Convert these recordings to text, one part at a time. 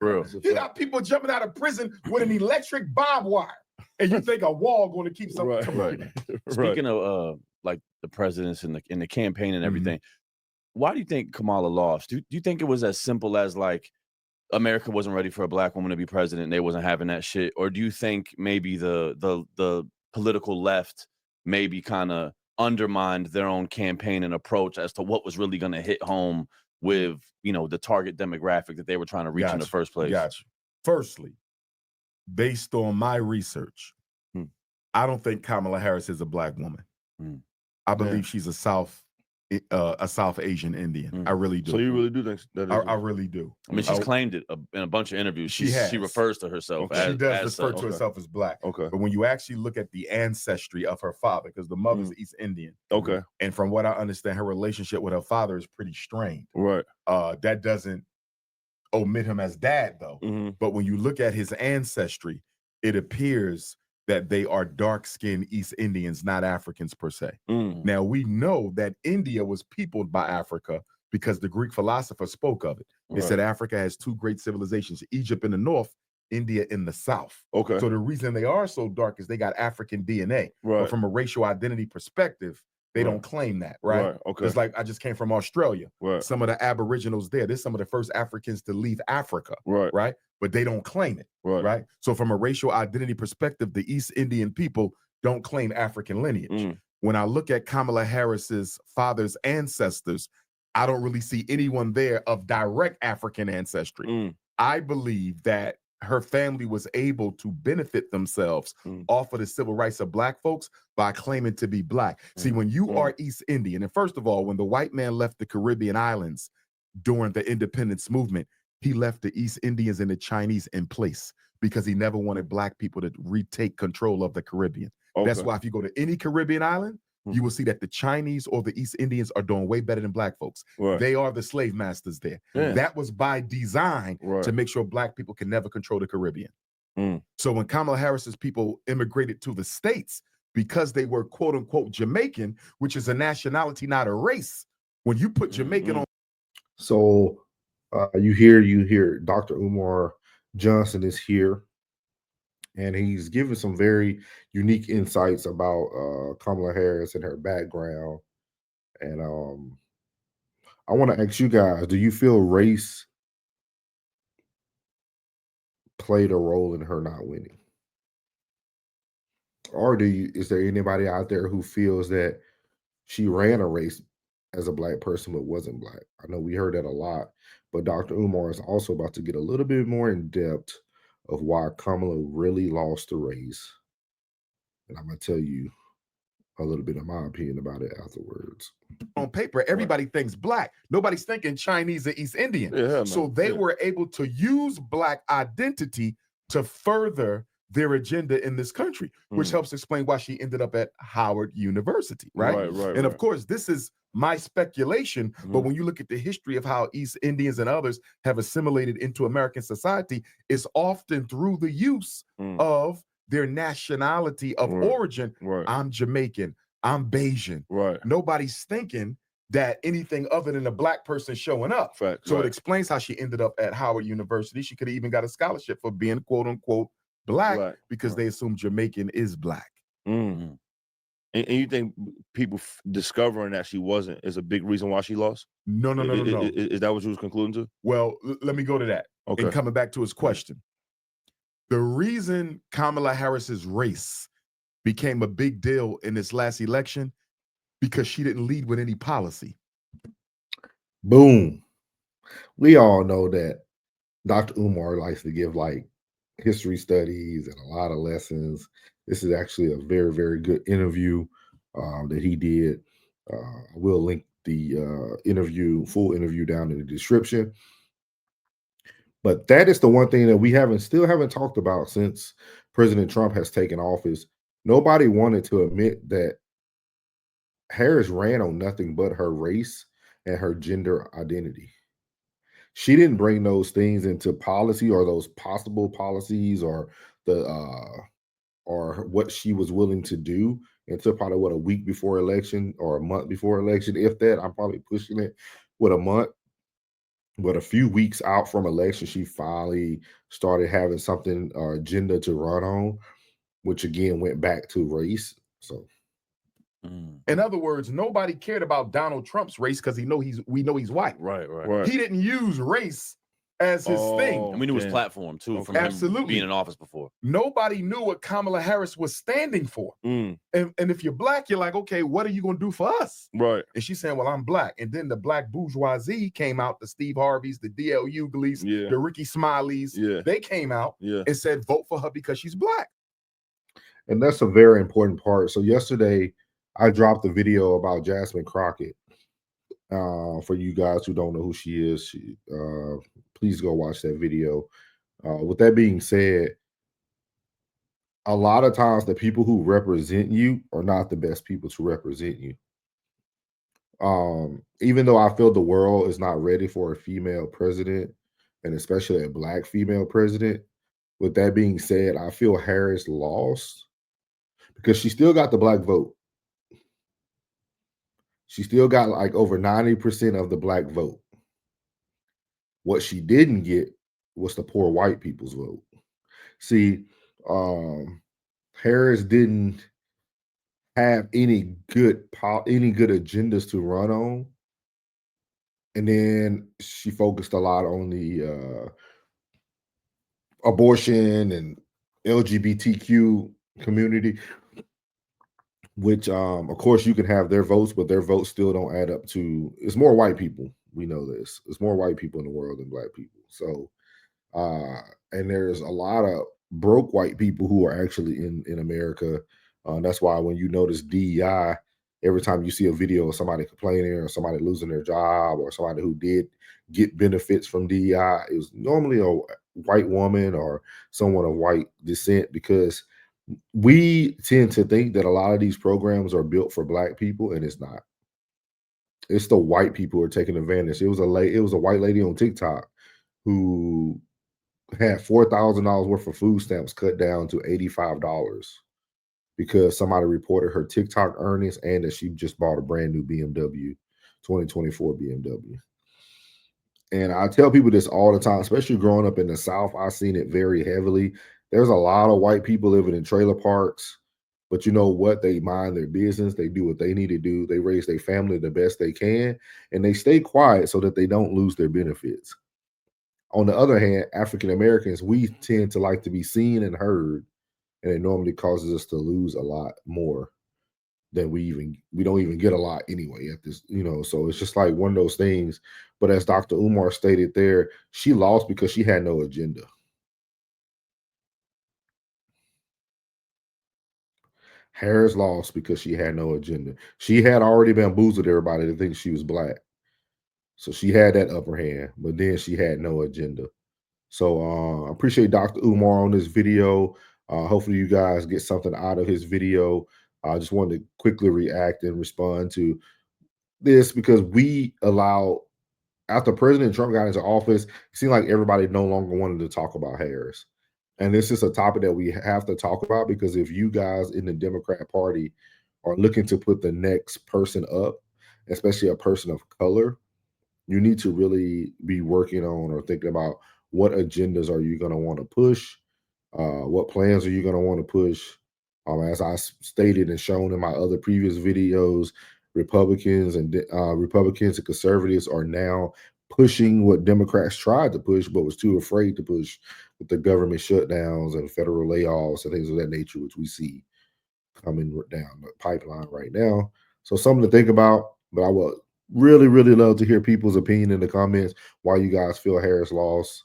Real. You got people jumping out of prison with an electric barbed wire, and you think a wall going to keep something? Right. Speaking of like the presidents and the campaign and everything, why do you think Kamala lost? Do you think it was as simple as like America wasn't ready for a black woman to be president and they wasn't having that shit? Or do you think maybe the political left maybe kind of undermined their own campaign and approach as to what was really going to hit home with, the target demographic that they were trying to reach in the first place? Gotcha. Firstly, based on my research, I don't think Kamala Harris is a black woman. I believe she's a South Asian Indian. I really do. So you really do think that? I really do. I mean, she's claimed it in a bunch of interviews. She refers to herself as she does refer to herself as black. Okay. But when you actually look at the ancestry of her father, because the mother's East Indian. Okay. And from what I understand, her relationship with her father is pretty strained. Right. That doesn't omit him as dad, though. But when you look at his ancestry, it appears that they are dark-skinned East Indians, not Africans per se. Now, we know that India was peopled by Africa because the Greek philosopher spoke of it. They said Africa has two great civilizations, Egypt in the north, India in the south. Okay. So the reason they are so dark is they got African DNA. Right. But from a racial identity perspective, they don't claim that, right? Okay. It's like I just came from Australia. Right. Some of the Aboriginals there, they're some of the first Africans to leave Africa, right? But they don't claim it, right? So from a racial identity perspective, the East Indian people don't claim African lineage. When I look at Kamala Harris's father's ancestors, I don't really see anyone there of direct African ancestry. I believe that her family was able to benefit themselves off of the civil rights of black folks by claiming to be black. See, when you are East Indian, and first of all, when the white man left the Caribbean islands during the independence movement, he left the East Indians and the Chinese in place because he never wanted black people to retake control of the Caribbean. That's why if you go to any Caribbean island, you will see that the Chinese or the East Indians are doing way better than black folks. They are the slave masters there. That was by design to make sure black people can never control the Caribbean. So when Kamala Harris's people immigrated to the States, because they were quote unquote Jamaican, which is a nationality, not a race, when you put Jamaican on. So you hear Dr. Umar Johnson is here. And he's given some very unique insights about Kamala Harris and her background. And I want to ask you guys, do you feel race played a role in her not winning? Or is there anybody out there who feels that she ran a race as a black person but wasn't black? I know we heard that a lot, but Dr. Umar is also about to get a little bit more in depth of why Kamala really lost the race. And I'm going to tell you a little bit of my opinion about it afterwards. On paper, everybody thinks black. Nobody's thinking Chinese or East Indian. So they were able to use black identity to further their agenda in this country, which helps explain why she ended up at Howard University, right? And of course, this is my speculation, but when you look at the history of how East Indians and others have assimilated into American society, it's often through the use of their nationality of origin. I'm Jamaican, I'm Bayesian. Nobody's thinking that anything other than a black person showing up. So it explains how she ended up at Howard University. She could have even got a scholarship for being quote unquote black because they assume Jamaican is black. And you think people discovering that she wasn't is a big reason why she lost? No. Is that what you was concluding to? Well, let me go to that. And coming back to his question. The reason Kamala Harris's race became a big deal in this last election, because she didn't lead with any policy. Boom. We all know that Dr. Umar likes to give like history studies and a lot of lessons. This is actually a very, very good interview that he did. We'll link the full interview down in the description. But that is the one thing that we still haven't talked about since President Trump has taken office. Nobody wanted to admit that Harris ran on nothing but her race and her gender identity. She didn't bring those things into policy or those possible policies or what she was willing to do until probably a week before election or a month before election. If that, I'm probably pushing it with a month. But a few weeks out from election, she finally started having something agenda to run on, which again went back to race. So, in other words, nobody cared about Donald Trump's race because we know he's white. Right. He didn't use race as his thing. And we knew his platform too from him being in office before. Nobody knew what Kamala Harris was standing for. And if you're black, you're like, okay, what are you going to do for us? Right. And she's saying, well, I'm black. And then the black bourgeoisie came out, the Steve Harveys, the D.L. Hugleys, the Ricky Smileys. They came out and said, vote for her because she's black. And that's a very important part. So yesterday, I dropped a video about Jasmine Crockett. For you guys who don't know who she is, please go watch that video. With that being said, a lot of times the people who represent you are not the best people to represent you. Even though I feel the world is not ready for a female president, and especially a black female president, with that being said, I feel Harris lost because she still got the black vote. She still got like over 90% of the black vote. What she didn't get was the poor white people's vote. See, Harris didn't have any good agendas to run on, and then she focused a lot on the abortion and LGBTQ community, which of course you can have their votes, but their votes still don't add up to. It's more white people. We know this. It's more white people in the world than black people. So, and there's a lot of broke white people who are actually in America. That's why when you notice DEI, every time you see a video of somebody complaining or somebody losing their job or somebody who did get benefits from DEI, it was normally a white woman or someone of white descent, because we tend to think that a lot of these programs are built for black people, and it's not. It's the white people who are taking advantage. It was a white lady on TikTok who had $4,000 worth of food stamps cut down to $85 because somebody reported her TikTok earnings and that she just bought a brand new BMW, 2024 BMW. And I tell people this all the time, especially growing up in the South. I've seen it very heavily. There's a lot of white people living in trailer parks, but you know what? They mind their business. They do what they need to do. They raise their family the best they can, and they stay quiet so that they don't lose their benefits. On the other hand, African Americans, we tend to like to be seen and heard, and it normally causes us to lose a lot more than we don't even get a lot anyway at this, so it's just like one of those things. But as Dr. Umar stated there, she lost because she had no agenda. Harris lost because she had no agenda. She had already bamboozled everybody to think she was black. So she had that upper hand, but then she had no agenda. So I appreciate Dr. Umar on this video. Hopefully you guys get something out of his video. I just wanted to quickly react and respond to this because after President Trump got into office, it seemed like everybody no longer wanted to talk about Harris. And this is a topic that we have to talk about, because if you guys in the Democrat Party are looking to put the next person up, especially a person of color, you need to really be working on or thinking about what agendas are you going to want to push, what plans are you going to want to push. As I stated and shown in my other previous videos, Republicans and conservatives are now pushing what Democrats tried to push but was too afraid to push, with the government shutdowns and federal layoffs and things of that nature, which we see coming down the pipeline right now. So something to think about, but I would really, really love to hear people's opinion in the comments. Why you guys feel Harris lost?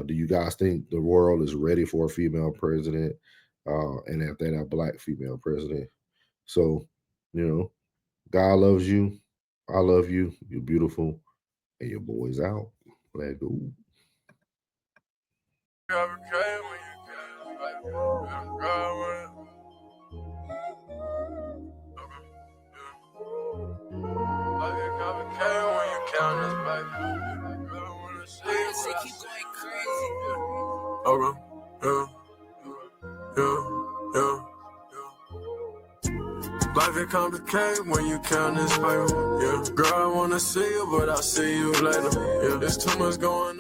Do you guys think the world is ready for a female president? And if they're a black female president. So, God loves you. I love you. You're beautiful. And your boy's out. Let go. Life is complicated when you count this paper. Yeah, girl, I wanna see you, but I'll see you later. Yeah, there's too much going on.